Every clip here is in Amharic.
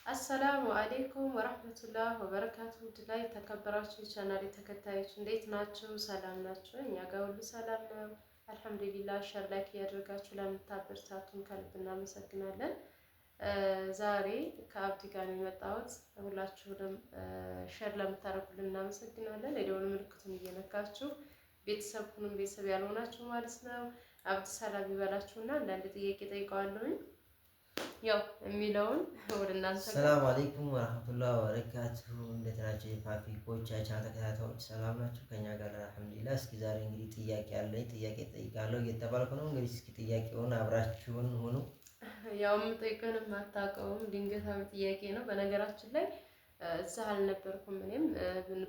አሰላሙ አሌይኩም ወራህመቱላህ ወበረካቱ። ላይ ተከበራችሁ የቻናሌ ተከታዮች እንዴት ናችሁ? ሰላም ናችሁ? እኛ ጋር ሁሉ ሰላም ነው አልሐምዱሊላህ። ሸር ላይክ እያደረጋችሁ ለምታበረታቱን ከልብ እናመሰግናለን። ዛሬ ከአብዲ ጋር የመጣሁት ሁላችሁንም ሸር ለምታደርጉልን እናመሰግናለን። የደወል ምልክቱን እየነካችሁ ቤተሰብ ሁኑን፣ ቤተሰብ ያልሆናችሁ ማለት ነው። አብዲ ሰላም ይበላችሁና አንዳንድ ጥያቄ ጠይቀዋለሁኝ ያው የሚለውን ወደ እናንተ። ሰላም አለይኩም ወራህመቱላሂ ወበረካቱሁ። እንዴት ናችሁ የፋፊኮች የቻናል ተከታታዮች? ሰላም ናችሁ? ከኛ ጋር አልሐምዱሊላህ። እስኪ ዛሬ እንግዲህ ጥያቄ አለኝ፣ ጥያቄ ጠይቃለሁ እየተባልኩ ነው። እንግዲህ እስኪ ጥያቄውን አብራችሁን ሁኑ። ያው የምጠይቀንም አታውቀውም፣ ድንገታዊ ጥያቄ ነው። በነገራችን ላይ እዛ አልነበርኩም። እኔም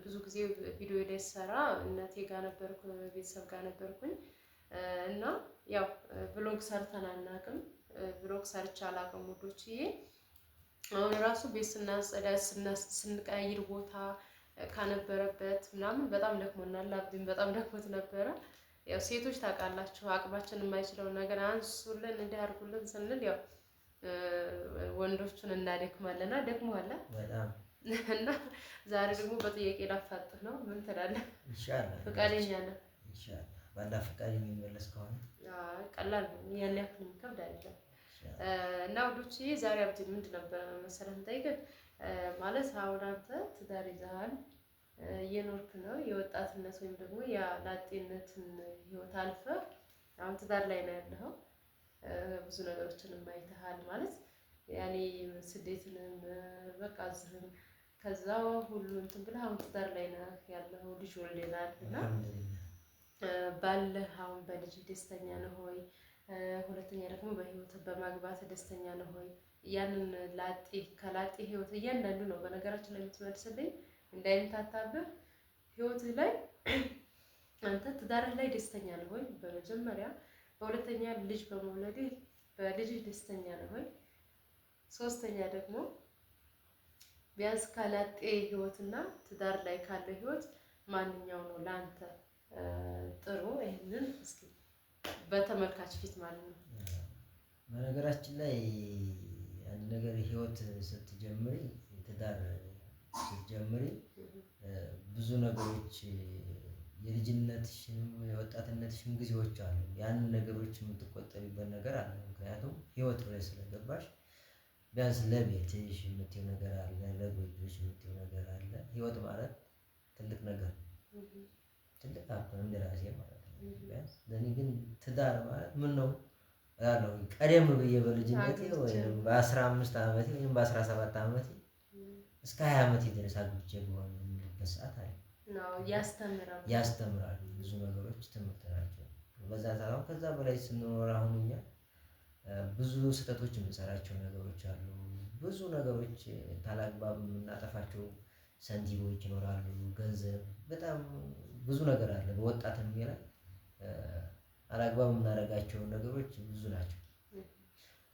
ብዙ ጊዜ ቪዲዮ ላይ ሰራ እናቴ ጋር ነበርኩ፣ ቤተሰብ ጋር ነበርኩኝ እና ያው ብሎግ ሰርተን አናውቅም። ብሎግ ሰርቻ አላውቅም ውዶችዬ። አሁን ራሱ ቤት ስናጸዳ ስንቀያይር ቦታ ካነበረበት ምናምን በጣም ደክሞናል። አብዲም በጣም ደክሞት ነበረ። ያው ሴቶች ታውቃላችሁ አቅማችን የማይችለውን ነገር አንሱልን እንዲህ አድርጉልን ስንል ያው ወንዶቹን እናደክማለና ደክሞሃል በጣም እና ዛሬ ደግሞ በጥያቄ ላፋጥህ ነው። ምን ትላለህ? ኢንሻአላህ ፈቃደኛ ነህ? ኢንሻአላህ ባላ ፈቃድ የሚመለስ ከሆነ ቀላል ነው፣ ያን ያክል የሚከብድ አይደለም። እና ውዶቼ ዛሬ አብዲ ምንድን ነበር መሰለህ እንጠይቅህ ማለት አሁን አንተ ትዳር ይዘሃል፣ እየኖርክ ነው የወጣትነት ወይም ደግሞ የላጤነትን ህይወት አልፈህ አሁን ትዳር ላይ ነው ያለኸው። ብዙ ነገሮችን አይተሃል ማለት ያኔ ስደትንም በቃ እዚህም ከዛ ሁሉ እንትን ብለህ አሁን ትዳር ላይ ነው ያለኸው። ልጅ ወልደናል እና ባለህ አሁን በልጅ ደስተኛ ነህ ወይ? ሁለተኛ ደግሞ በህይወት በማግባት ደስተኛ ነህ ወይ? ያንን ላጤ ከላጤ ህይወት እያንዳንዱ ነው በነገራችን ላይ የምትመልስልኝ እንዳይምታታብህ። ህይወትህ ላይ አንተ ትዳርህ ላይ ደስተኛ ነህ ወይ? በመጀመሪያ በሁለተኛ ልጅ በመውለድህ በልጅህ ደስተኛ ነህ ወይ? ሶስተኛ ደግሞ ቢያንስ ከላጤ ህይወትና ትዳር ላይ ካለ ህይወት ማንኛው ነው ለአንተ ጥሩ? ይሄንን እስኪ በተመልካች ፊት ማለት ነው። በነገራችን ላይ አንድ ነገር ህይወት ስትጀምሪ ትዳር ስትጀምሪ ብዙ ነገሮች የልጅነትሽንም የወጣትነትሽም ጊዜዎች አሉ። ያንን ነገሮች የምትቆጠቢበት ነገር አለ። ምክንያቱም ህይወት ላይ ስለገባሽ ቢያንስ ለቤትሽ የምትይው ነገር አለ፣ ለጎጆሽ የምትይው ነገር አለ። ህይወት ማለት ትልቅ ነገር ነው፣ ትልቅ ሀብት ነው እንደራሴ ማለት ነው። ቢያንስ ለእኔ ግን ትዳር ማለት ምን ነው ያለው ቀደም ብዬ በልጅነቴ ወይም በ15 ዓመቴ ወይም በ17 ዓመቴ እስከ 20 ዓመቴ ድረስ አግብቼ በሆነ የሚልበት ሰዓት አለ። ያስተምራል ብዙ ነገሮች ትምህርት ናቸው። በዛ ታላው ከዛ በላይ ስንኖር አሁን እኛ ብዙ ስህተቶች የምንሰራቸው ነገሮች አሉ። ብዙ ነገሮች ታላግባብ የምናጠፋቸው ሰንቲሞች ይኖራሉ። ገንዘብ በጣም ብዙ ነገር አለ። በወጣት የሚለው አላግባብ የምናደርጋቸው ነገሮች ብዙ ናቸው።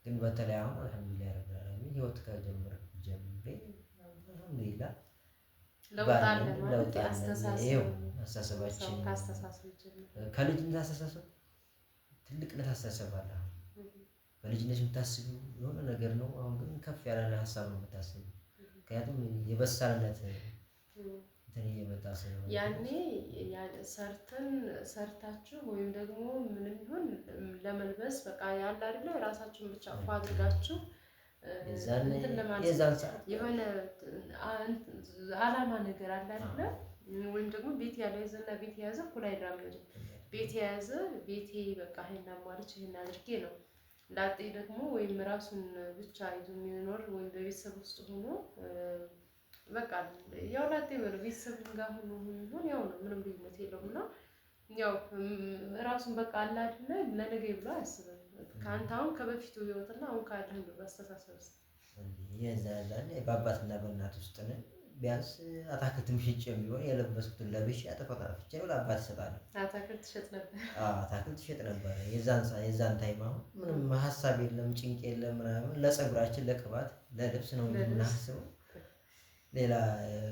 ግን በተለይ አሁን አልሐምዱሊላህ ረብል ዓለሚን ህይወት ከጀመርኩ ጀምሬ አልሐምዱሊላህ ለውጥ አለ ማለት አስተሳሰባችን ከልጅነት አስተሳሰብ ትልቅነት አስተሳሰብ አለ። በልጅነት የምታስቢው የሆነ ነገር ነው። አሁን ግን ከፍ ያለ ሀሳብ ነው የምታስቢው። ምክንያቱም የበሳልነት እንትን እየመጣ ስለሆነ ያኔ ሰርታችሁ ወይም ደግሞ ምንም ይሁን ለመልበስ በቃ ያለ አይደለ ራሳችሁን ብቻ እኮ አድርጋችሁ የዛን ሰዓት የሆነ አላማ ነገር አለ አይደለ? ወይም ደግሞ ቤት ያለዘና ቤት የያዘ እኩል አይራመድም። ቤት የያዘ ቤቴ በቃ ይሄን አሟልቼ ይሄን አድርጌ ነው። ላጤ ደግሞ ወይም ራሱን ብቻ ይዞ የሚኖር ወይም በቤተሰብ ውስጥ ሆኖ በቃ ያው ላጤ በለው ቤተሰብ ጋር ሆኖ ሆኖ ያው ነው፣ ምንም ልዩነት የለውም። እና ያው ራሱን በቃ አለ አይደለ ለነገ ብሎ አያስብም። ከአንተ አሁን ከበፊቱ ህይወትና አሁን ካለህ ነው አስተሳሰብ ውስጥ የዛዛን በአባትና በእናት ውስጥ ነን። ቢያንስ አታክልትም ሽጬ ቢሆን የለበስኩትን ለብሼ አጠፋጣፍቼ ለአባት እሰጣለሁ። አታክልት ትሸጥ ነበር? አታክልት ትሸጥ ነበር። የዛን ታይም አሁን ምንም ሀሳብ የለም፣ ጭንቅ የለም ምናምን። ለፀጉራችን ለቅባት ለልብስ ነው የምናስበው። ሌላ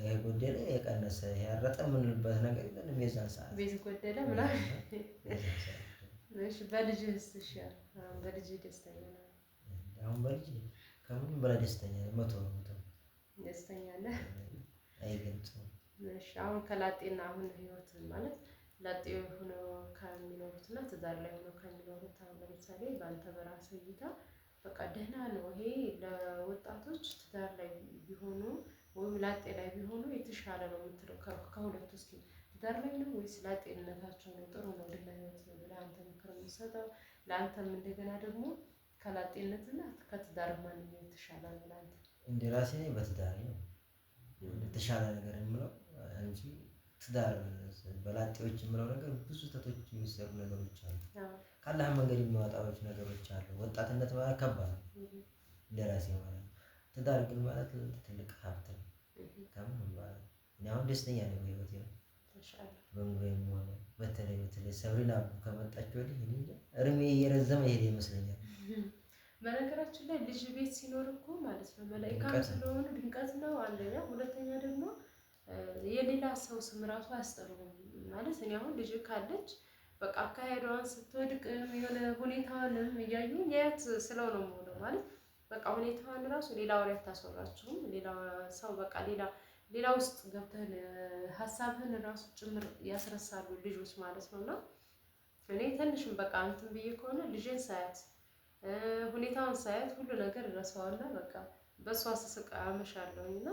የጎደለ የቀነሰ ያረጠ የምንልበት ነገር የለንም። የዛን ሰዓት ቤት ጎደለ ምናምን። እሺ በልጅህስ? እሺ በልጅህ ደስተኛ ነህ? አሁን በልጅ ከምንም በላይ ደስተኛ ነኝ። 100% ደስተኛ ነህ? አይገልጽም። እሺ አሁን ከላጤና አሁን ህይወት ማለት ላጤ ሆኖ ከሚኖሩት እና ትዳር ላይ ሆኖ ከሚኖሩት አሁን ለምሳሌ በአንተ በራስህ እይታ በቃ ደህና ነው ይሄ ለወጣቶች ትዳር ላይ ቢሆኑ ወይም ላጤ ላይ ቢሆኑ የተሻለ ነው የምትለው ከሁለቱ እስኪ ትዳር ላይ ነው ወይስ ላጤነታቸው ነው ጥሩ ነው ደህና ህይወት ነው ብለህ አንተ ምክር የምትሰጠው? ለአንተም እንደገና ደግሞ ከላጤነትና ከትዳር ማንኛው የተሻለ ነው ለአንተ? እንደ ራሴ በትዳር ነው የተሻለ ነገር የምለው እንጂ ትዳር በላጤዎች የምለው ነገር ብዙ ስህተቶች የሚሰሩ ነገሮች አሉ። ካላህ መንገድ የሚያወጣዎች ነገሮች አሉ። ወጣትነት ማለት ከባድ ነው እንደ ራሴ ማለት ነው። ትዳር ግን ማለት ትልቅ ሀብት ነው። ከምንም ማለት እኔ አሁን ደስተኛ ነኝ በህይወቴ ነው። በኑሮዬም ሆነ በተለይ ሰብሪና አቡ ከመጣች ወዲህ እኔ እድሜ እየረዘመ ይሄድ ይመስለኛል። በነገራችን ላይ ልጅ ቤት ሲኖር እኮ ማለት ነው መላኢካም ስለሆኑ ድምቀት ነው አንደኛ፣ ሁለተኛ ደግሞ የሌላ ሰው ስም ራሱ አያስጠሩም ማለት እኔ አሁን ልጅ ካለች በቃ አካሄዷን ስትወድቅ የሆነ ሁኔታዋንም እያዩ ያያት ስለው ነው የምሆነው ማለት በቃ ሁኔታዋን ራሱ ሌላ ወሬ አታስወራችሁም። ሌላ ሰው በቃ ሌላ ውስጥ ገብተን ሀሳብህን ራሱ ጭምር ያስረሳሉ ልጆች ማለት ነው። እና እኔ ትንሽም በቃ እንትን ብዬ ከሆነ ልጄን ሳያት ሁኔታውን ሳያት ሁሉ ነገር እረሳዋና በቃ በእሷ ስስቅ አመሻለሁኝ። እና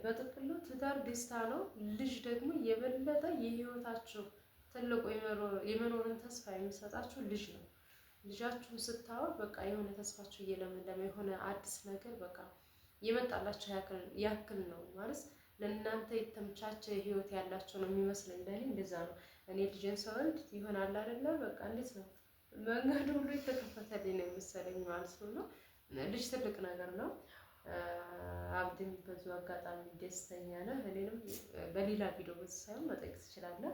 በጥቅሉ ትዳር ደስታ ነው። ልጅ ደግሞ የበለጠ የህይወታችሁ ትልቁ የመኖርን ተስፋ የሚሰጣችሁ ልጅ ነው። ልጃችሁን ስታወር በቃ የሆነ ተስፋችሁ እየለመለመ የሆነ አዲስ ነገር በቃ የመጣላችሁ ያክል ነው ማለት ለእናንተ የተመቻቸ ህይወት ያላቸው ነው የሚመስለኝ። ለእኔ እንደዛ ነው። እኔ ልጄን ስወልድ ይሆናል አይደለ በቃ እንዴት ነው መንገዱ ሁሉ የተከፈተልኝ ነው የመሰለኝ ማለት ነው። ልጅ ትልቅ ነገር ነው። አብድም በዚሁ አጋጣሚ ደስተኛ ነህ? እኔንም በሌላ ቪዲዮ በዚህ ሳይሆን መጠየቅ ትችላለህ።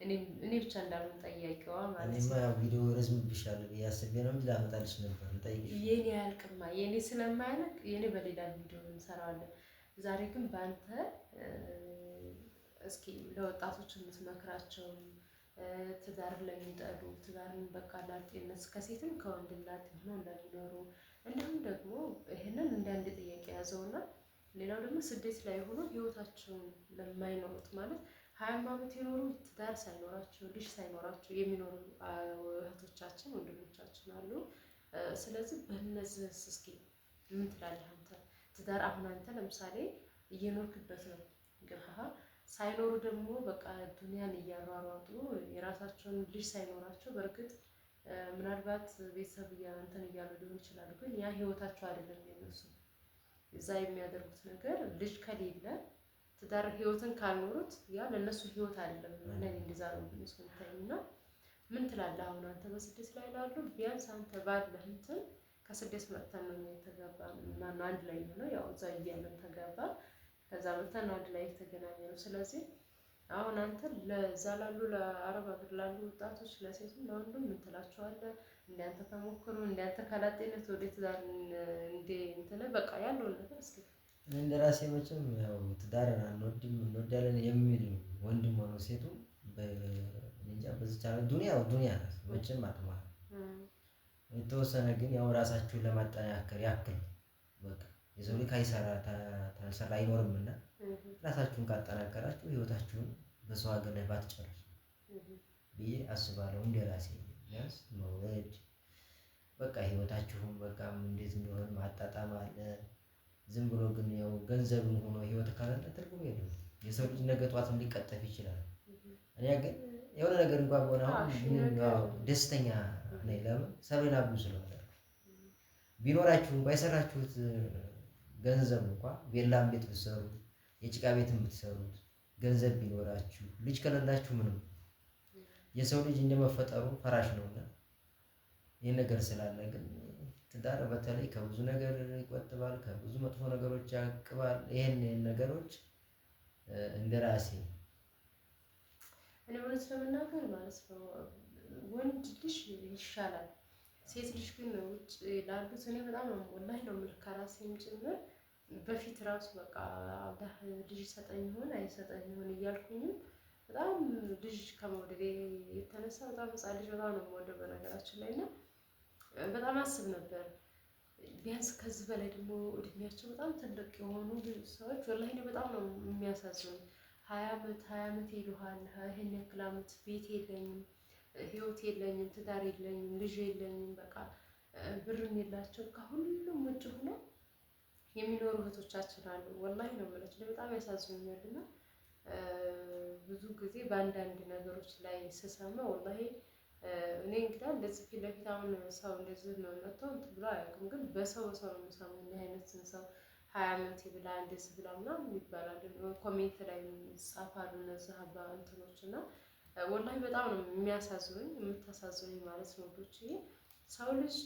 እኔ ብቻ እንዳልሆን ጠያቂዋ ማለት ነው። እኔማ ያው ቪዲዮ ረዝምብሻል ብዬ አስቤ ነው እንጂ ላመጣልሽ ነበር ልጠይቅሽ። የኔ አያልቅማ የኔ ስለማያልቅ የኔ በሌላ ቪዲዮ እንሰራዋለን። ዛሬ ግን በአንተ እስኪ ለወጣቶች የምትመክራቸው ትዳር ለሚጠሉ ትዳርን በቃ ላጤነት ከሴትም ከወንድም ላጤ ሆነው እንደሚኖሩ እንዲሁም ደግሞ ይሄንን እንደ አንድ ጥያቄ ያዘውና ሌላው ደግሞ ስደት ላይ ሆኖ ህይወታቸውን ለማይኖሩት ማለት 20 ዓመት የኖሩ ትዳር ሳይኖራቸው ልጅ ሳይኖራቸው የሚኖሩ እህቶቻችን ወንድሞቻችን አሉ። ስለዚህ በእነዚህ እስኪ ምን ትላለህ አንተ? ትዳር አሁን አንተ ለምሳሌ እየኖርክበት ነው ገባህ? ሳይኖሩ ደግሞ በቃ ዱንያን እያሯሯጡ የራሳቸውን ልጅ ሳይኖራቸው በእርግጥ ምናልባት ቤተሰብ እንትን እያሉ ሊሆን ይችላሉ። ግን ያ ህይወታቸው አይደለም የነሱ እዛ የሚያደርጉት ነገር ልጅ ከሌለ ትዳር ህይወትን ካልኖሩት ያ ለነሱ ህይወት አይደለም። ለኔ እንደዛ ነው የሚመስለኝና ምን ትላለህ አሁን አንተ በስደት ላይ ላሉ ቢያንስ አንተ ባለህ እንትን ከስደት መጥተን ነው የተጋባ ማን አንድ ላይ ነው ያው እዛ እያለን ተጋባ ከዛ መጥተን አንድ ላይ የተገናኘ ነው። ስለዚህ አሁን አንተ ለዛ ላሉ ለአረብ ሀገር ላሉ ወጣቶች ለሴቱም ለወንዱም ምን ትላቸዋለህ? እንዳንተ ተሞክሮ እንዳንተ ካላጤነት ወደ ትዳር እንትን በቃ ያለውን ነገር እስኪ እንደ ራሴ መቼም ያው ትዳርን አንወድም እንወዳለን የሚል ወንድም ሆኖ ሴቱ በእንጃ በዚህ ዱንያ ናት መቼም አትማር። የተወሰነ ግን ያው ራሳችሁን ለማጠናከር ያክል በቃ የሰው ልጅ ካልሰራ አይኖርምና ራሳችሁን ካጠናከራችሁ ህይወታችሁን በሰው ሀገር ላይ ባትጨርሱ ብዬ አስባለሁ። እንደ ራሴ ቢያንስ መውለድ በቃ ህይወታችሁን በቃ እንዴት እንደሆነ ማጣጣም አለ። ዝም ብሎ ግን ያው ገንዘብም ሆኖ ህይወት ካለ ትርጉም የለውም። የሰው ልጅ ነገ ጧትም ሊቀጠፍ ይችላል። እኔ ግን የሆነ ነገር እንኳን ሆነ አሁን ደስተኛ ነኝ። ለምን ሰብሬን አቡ ስለሆነ ቢኖራችሁ እንኳን የሰራችሁት ገንዘብ እንኳን ቤላም ቤት ብትሰሩ የጭቃ ቤትም ብትሰሩት ገንዘብ ቢኖራችሁ ልጅ ከሌላችሁ ምንም የሰው ልጅ እንደመፈጠሩ ፈራሽ ነውና ይሄን ነገር ስላለ ግን ትዳር በተለይ ከብዙ ነገር ይቆጥባል፣ ከብዙ መጥፎ ነገሮች ያቅባል። ይሄን ነገሮች እንደራሴ እኔ እውነት ለመናገር ማለት ነው ወንድ ልጅ ይሻላል። ሴት ልጅ ግን ውጭ ላሉት እኔ በጣም ነው ወላሂ ነው የምልህ ከራሴም ጭምር በፊት ራሱ በቃ አላህ ልጅ ሰጠኝ ይሆን አይሰጠኝ ይሆን እያልኩኝም በጣም ልጅ ከመውደዴ የተነሳ በጣም ህፃን ልጅ በጣም ነው የምወደው በነገራችን ላይ እና በጣም አስብ ነበር ቢያንስ ከዚህ በላይ ደግሞ እድሜያቸው በጣም ትልቅ የሆኑ ሰዎች ወላሂ እኔ በጣም ነው የሚያሳዝኑ። 20 ዓመት ይሉሃል። ይሄን ያክል ዓመት ቤት የለኝም፣ ህይወት የለኝም፣ ትዳር የለኝም፣ ልጅ የለኝም፣ በቃ ብርም የላቸው ከሁሉም ውጭ ሆኖ የሚኖሩ እህቶቻችን አሉ። ወላሂ ነው የምላቸው በጣም ያሳዝኑኛል። እና ብዙ ጊዜ በአንዳንድ ነገሮች ላይ ስሰማ ወላሂ እኔ እንግዲህ እንደዚህ ፊት ለፊት አሁን ሰው እንደዚህ ነው መጥተው እንትን ብሎ አያውቅም፣ ግን በሰው ነው የምሰማው። እንዲህ አይነት ሰው 20 ዓመት ብላ እንደዚህ ብላ ምናምን ይባላል። ኮሜንት ላይ ይጻፋሉ እነዚህ አባ እንትኖች እና ወላሂ በጣም ነው የሚያሳዝኑኝ፣ የምታሳዝኑኝ ማለት ነው ልጆች። ሰው ልጅ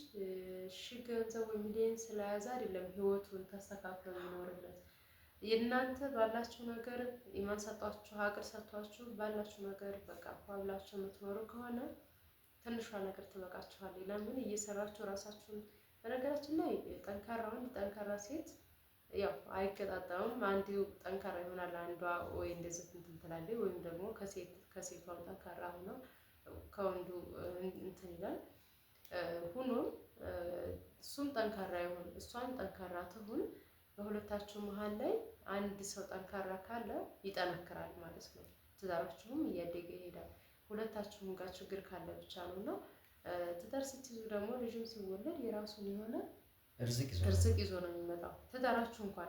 ገንዘብ ወይ ሚሊዮን ስለያዘ አይደለም ህይወቱን ተስተካክሎ የሚኖርለት። የእናንተ ባላችሁ ነገር ኢማን ሰጧችሁ፣ አቅል ሰጥቷችሁ ባላችሁ ነገር በቃ ብላችሁ የምትኖሩ ከሆነ ትንሿ ነገር ትበቃችኋለች። ለምን እየሰራችሁ ራሳችሁን። በነገራችን ላይ ጠንካራ ወንድ ጠንካራ ሴት ያው አይገጣጠምም። አንዱ ጠንካራ ይሆናል፣ አንዷ ወይ እንደዚህ እንትን ትላለች፣ ወይም ደግሞ ከሴቷም ጠንካራ ሆኖ ከወንዱ እንትን ይላል። ሁኖም እሱም ጠንካራ ይሁን እሷም ጠንካራ ትሁን፣ በሁለታችሁ መሀል ላይ አንድ ሰው ጠንካራ ካለ ይጠነክራል ማለት ነው። ትዳራችሁም እያደገ ይሄዳል። ሁለታችሁም ጋር ችግር ካለ ብቻ ነው። እና ትዳር ስትይዙ ደግሞ ልጅም ሲወለድ የራሱን የሆነ እርዝቅ ይዞ ነው የሚመጣው። ትዳራችሁ እንኳን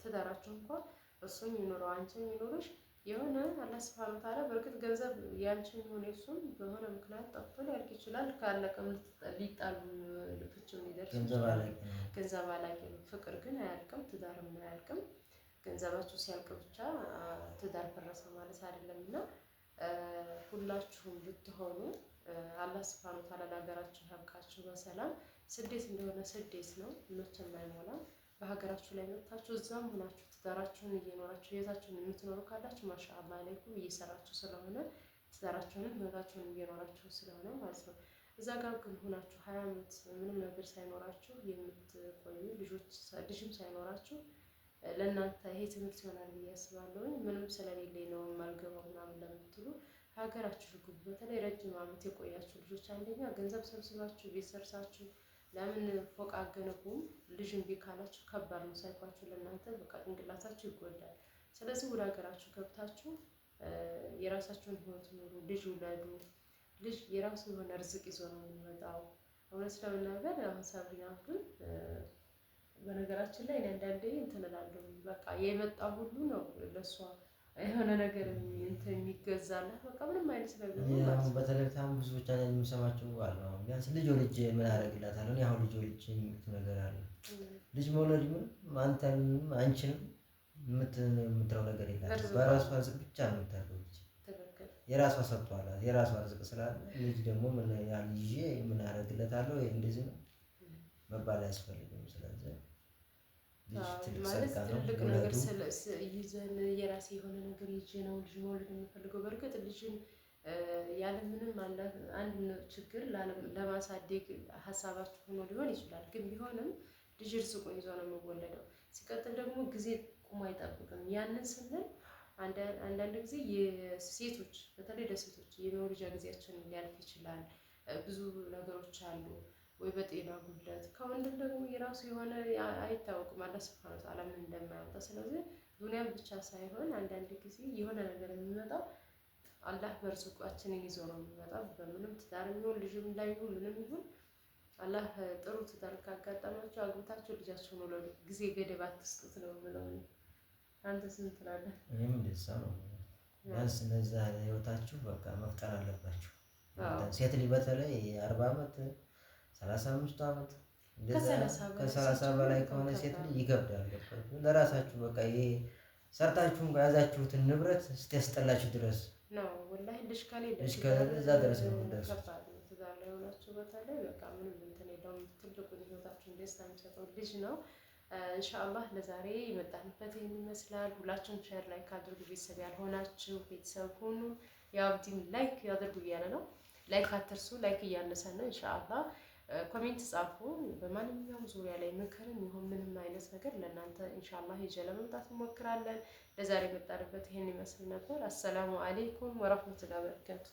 ትዳራችሁ እንኳን እሱም ይኖረው አንቺም ይኖርሽ የሆነ አላህ ሱብሃነሁ ወተዓላ በእርግጥ ገንዘብ ያንቺም ይሁን የሱም በሆነ ምክንያት ጠፍቶ ሊያልቅ ይችላል። ካለቀም ሊጣሉ ልፍችም ሊደርስ ይችላል። ገንዘብ አላቂ ነው። ፍቅር ግን አያልቅም፣ ትዳርም አያልቅም። ገንዘባችሁ ሲያልቅ ብቻ ትዳር ፈረሰ ማለት አይደለም። እና ሁላችሁም ብትሆኑ አላህ ሱብሃነሁ ወተዓላ ለሀገራችሁ ያብቃችሁ በሰላም። ስደት እንደሆነ ስደት ነው፣ መቼም አይሞላም። በሀገራችሁ ላይ መጥታችሁ እዛም ሆናችሁ ትዳራችሁን እየኖራችሁ ህይወታችሁን የምትኖሩ ካላችሁ ማሻአላህ አለይኩም እየሰራችሁ ስለሆነ ትዳራችሁንም ህይወታችሁን እየኖራችሁ ስለሆነ ማለት ነው። እዛ ጋር ግን ሆናችሁ 20 ዓመት ምንም ነገር ሳይኖራችሁ የምትቆዩ ልጅም ሳይኖራችሁ ለእናንተ ይሄ ትምህርት ይሆናል ብዬ አስባለሁ። ምንም ስለሌለኝ ነው የማልገባው ምናምን ለምትሉ ሀገራችሁ ግቡ። በተለይ ረጅም ዓመት የቆያችሁ ልጆች አንደኛ ገንዘብ ሰብስባችሁ ቤት ሰርሳችሁ ለምን ፎቅ አገነቡም? ልጅ እምቢ ካላችሁ ከባድ ነው። ሳይኳችሁ ለእናንተ በቃ ጭንቅላታችሁ ይጎዳል። ስለዚህ ወደ ሀገራችሁ ገብታችሁ የራሳችሁን ህይወት ኑሩ፣ ልጅ ውለዱ። ልጅ የራሱ የሆነ ርዝቅ ይዞ ነው የሚመጣው። እውነት ለመናገር አሁን ሳብሪና ግን በነገራችን ላይ አንዳንዴ እንትን እላለሁ በቃ የመጣ ሁሉ ነው ለሷ የሆነ ነገር እንትን የሚገዛላት በቃ ምንም አይነት ነገር ነው። በተለይ በጣም ብዙዎች ላይ የምሰማቸው አሉ። ቢያንስ ልጅ ወልጄ ምን አደርግላታለሁ? አሁን ልጅ ወልጄ የሚሉት ነገር አለ። ልጅ መውለድ ምን አንተንም አንቺንም የምትለው ነገር የላትም። በራሷ ርዝቅ ብቻ ነው የምታደርገው። የራሷ ሰጥቷላት የራሷ ርዝቅ ስላለ ልጅ ደግሞ ምን ያህል ይዤ ምን አደርግለታለሁ? እንደዚህ ነው መባል አያስፈልግም። ስለዚህ ማለት ትልቅ ነገር ይዘን የራሴ የሆነ ነገር ይዤ ነው ልጅ መውለድ የምፈልገው። በእርግጥ ልጅን ያለምንም አንድ ችግር ለማሳደግ ሀሳባችሁ ሆኖ ሊሆን ይችላል። ግን ቢሆንም ልጅ ርዝቁን ይዞ ነው የሚወለደው። ሲቀጥል ደግሞ ጊዜ ቁሞ አይጠብቅም። ያንን ስንል አንዳንድ ጊዜ የሴቶች በተለይ ለሴቶች የመውለጃ ጊዜያችን ሊያልፍ ይችላል። ብዙ ነገሮች አሉ ወይ በጤና ጉድለት፣ ከወንድም ደግሞ የራሱ የሆነ አይታወቅም አላህ ሱብሃነሁ ወተዓላ ምን እንደማያወጣ። ስለዚህ ዱንያም ብቻ ሳይሆን አንዳንድ ጊዜ የሆነ ነገር የሚመጣው አላህ በርዝቃችንን ይዞ ነው የሚመጣው። በምንም ትዳር ይሁን ልጅም ላይ ይሁን ምንም ይሁን አላህ ጥሩ ትዳር ካጋጠማችሁ አግብታችሁ ልጃችሁን ወለዱ። ጊዜ ገደብ አትስጡት ነው የምለው። አንተ ስንት ትላለህ? እኔም እንደዛ ነው። ቢያንስ እነዛ ህይወታችሁ በቃ መፍጠር አለባችሁ። ሴት ልጅ በተለይ 40 ዓመት 35 ዓመት ከ30 በላይ ከሆነ ሴት ልጅ ይገብዳል። ለራሳችሁ በቃ ይሄ ሰርታችሁ የያዛችሁትን ንብረት እስኪያስጠላችሁ ድረስ ነው ወላሂ። ልጅ ከሌለ እዛ ድረስ ነው የምትደርሱት። ትዳር ላይ ሆናችሁ በተለይ በቃ ምንም እንትን የለውም። ትልቁን ህይወታችሁን ደስታ የሚሰጠው ልጅ ነው። ኢንሻአላህ ለዛሬ የመጣንበት ይህን ይመስላል። ሁላችሁም ሼር ላይክ አድርጉ። ቤተሰብ ያልሆናችሁ ቤተሰብ ሁኑ። የአብዲም ላይክ ያድርጉ እያለ ነው። ላይክ አትርሱ። ላይክ እያነሰ ነው። ኢንሻአላህ ኮሜንት ጻፉ። በማንኛውም ዙሪያ ላይ ምክርም ይሁን ምንም አይነት ነገር ለእናንተ ኢንሻአላህ ይዤ ለመምጣት እንሞክራለን። ለዛሬ የመጣንበት ይህን ይመስል ነበር። አሰላሙ አለይኩም ወራህመቱላሂ ወበረካቱ።